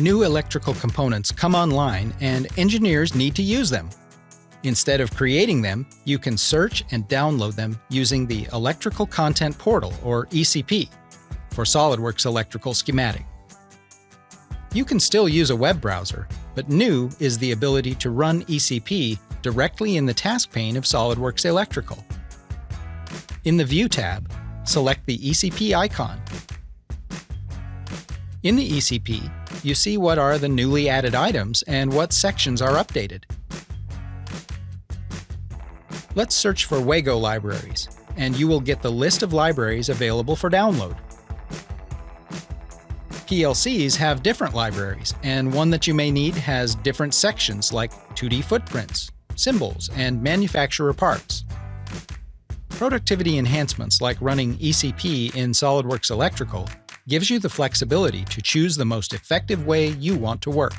New electrical components come online and engineers need to use them. Instead of creating them, you can search and download them using the Electrical Content Portal, or ECP, for SOLIDWORKS Electrical Schematic. You can still use a web browser, but new is the ability to run ECP directly in the task pane of SOLIDWORKS Electrical. In the View tab, select the ECP icon. In the ECP, you see what are the newly added items and what sections are updated. Let's search for Wago libraries, and you will get the list of libraries available for download. PLCs have different libraries, and one that you may need has different sections like 2D footprints, symbols, and manufacturer parts. Productivity enhancements like running ECP in SOLIDWORKS Electrical gives you the flexibility to choose the most effective way you want to work.